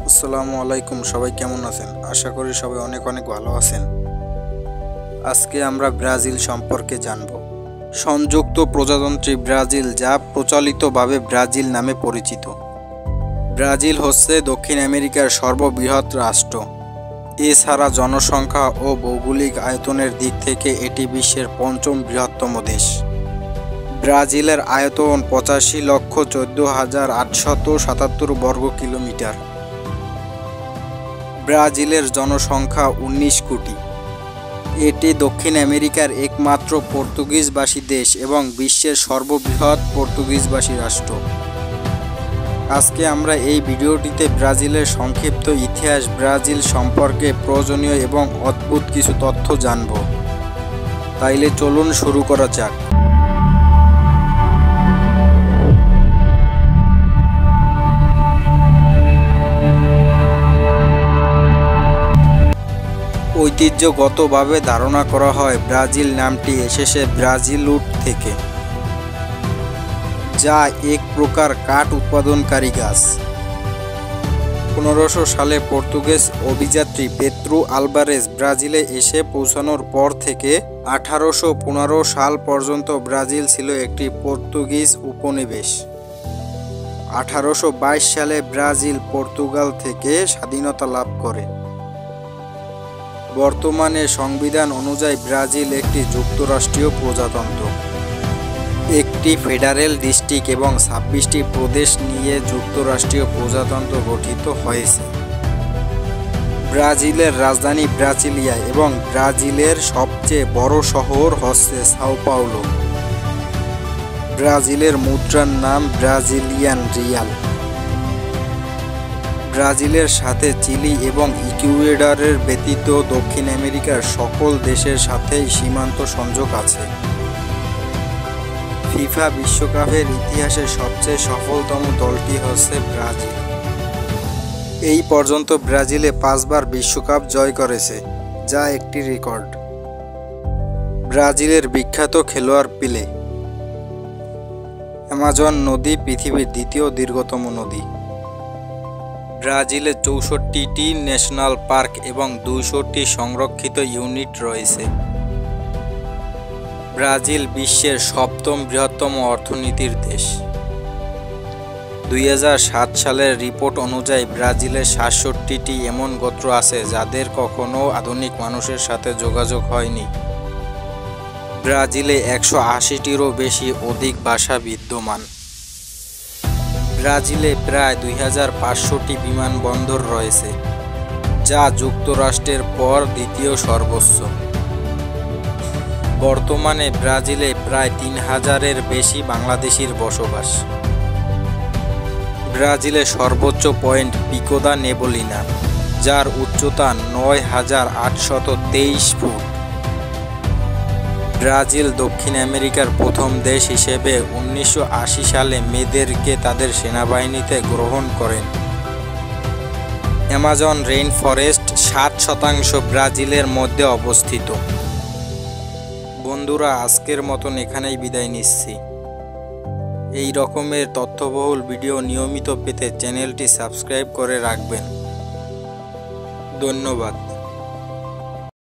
আসসালামু আলাইকুম। সবাই কেমন আছেন? আশা করি সবাই অনেক অনেক ভালো আছেন। আজকে আমরা ব্রাজিল সম্পর্কে জানব। সংযুক্ত প্রজাতন্ত্রী ব্রাজিল, যা প্রচলিতভাবে ব্রাজিল নামে পরিচিত। ব্রাজিল হচ্ছে দক্ষিণ আমেরিকার সর্ববৃহৎ রাষ্ট্র। এছাড়া জনসংখ্যা ও ভৌগোলিক আয়তনের দিক থেকে এটি বিশ্বের পঞ্চম বৃহত্তম দেশ। ব্রাজিলের আয়তন ৮৫,১৪,৮৭৭ বর্গ কিলোমিটার। ব্রাজিলের জনসংখ্যা ১৯ কোটি। এটি দক্ষিণ আমেরিকার একমাত্র পর্তুগিজভাষী দেশ এবং বিশ্বের সর্ববৃহৎ পর্তুগিজভাষী রাষ্ট্র। আজকে আমরা এই ভিডিওটিতে ব্রাজিলের সংক্ষিপ্ত ইতিহাস, ব্রাজিল সম্পর্কে প্রয়োজনীয় এবং অদ্ভুত কিছু তথ্য জানব। তাইলে চলুন শুরু করা যাক। ঐতিহ্যগতভাবে ধারণা করা হয় ব্রাজিল নামটি এসেছে ব্রাজিলুট থেকে, যা এক প্রকার কাঠ উৎপাদনকারী গাছ। ১৫০০ সালে পর্তুগিজ অভিযাত্রী পেদ্রো আলভারেজ ব্রাজিলে এসে পৌঁছানোর পর থেকে ১৮১৫ সাল পর্যন্ত ব্রাজিল ছিল একটি পর্তুগিজ উপনিবেশ। ১৮২২ সালে ব্রাজিল পর্তুগাল থেকে স্বাধীনতা লাভ করে। বর্তমানে সংবিধান অনুযায়ী ব্রাজিল একটি যুক্তরাষ্ট্রীয় প্রজাতন্ত্র। একটি ফেডারেল ডিস্ট্রিক্ট এবং ২৬টি প্রদেশ নিয়ে যুক্তরাষ্ট্রীয় প্রজাতন্ত্র গঠিত হয়েছে। ব্রাজিলের রাজধানী ব্রাসিলিয়া এবং ব্রাজিলের সবচেয়ে বড় শহর হচ্ছে সাও পাওলো। ব্রাজিলের মুদ্রার নাম ব্রাজিলিয়ান রিয়াল। ব্রাজিলের সাথে চিলি এবং ইকুয়েডরের ব্যতীত দক্ষিণ আমেরিকার সকল দেশের সাথেই সীমান্ত সংযোগ আছে। ফিফা বিশ্বকাপের ইতিহাসে সবচেয়ে সফলতম দলটি হচ্ছে ব্রাজিল। এই পর্যন্ত ব্রাজিলে ৫ বার বিশ্বকাপ জয় করেছে, যা একটি রেকর্ড। ব্রাজিলের বিখ্যাত খেলোয়াড় পেলে। অ্যামাজন নদী পৃথিবীর দ্বিতীয় দীর্ঘতম নদী। ব্রাজিলে ৬৪টি ন্যাশনাল পার্ক এবং ২০০টি সংরক্ষিত ইউনিট রয়েছে। ব্রাজিল বিশ্বের সপ্তম বৃহত্তম অর্থনীতির দেশ। ২০০৭ সালের রিপোর্ট অনুযায়ী ব্রাজিলের ৬৭টি এমন গোত্র আছে যাদের কখনো আধুনিক মানুষের সাথে যোগাযোগ হয়নি। ব্রাজিলে ১৮০টিরও অধিক ভাষা বিদ্যমান। ব্রাজিলে প্রায় ২৫০০টি বিমানবন্দর রয়েছে, যা যুক্তরাষ্ট্রের পর দ্বিতীয় সর্বোচ্চ। বর্তমানে ব্রাজিলে প্রায় ৩,০০০-এর বেশি বাংলাদেশির বসবাস। ব্রাজিলের সর্বোচ্চ পয়েন্ট পিকো দা নেবলিনা, যার উচ্চতা ৯,৮২৩ ফুট। ব্রাজিল দক্ষিণ আমেরিকার প্রথম দেশ হিসেবে ১৯৮০ সালে মেয়েদেরকে তাদের সেনাবাহিনীতে গ্রহণ করেন। অ্যামাজন রেইন ফরেস্ট ৭% ব্রাজিলের মধ্যে অবস্থিত। বন্ধুরা, আজকের মতন এখানেই বিদায় নিচ্ছি। এই রকমের তথ্যবহুল ভিডিও নিয়মিত পেতে চ্যানেলটি সাবস্ক্রাইব করে রাখবেন। ধন্যবাদ।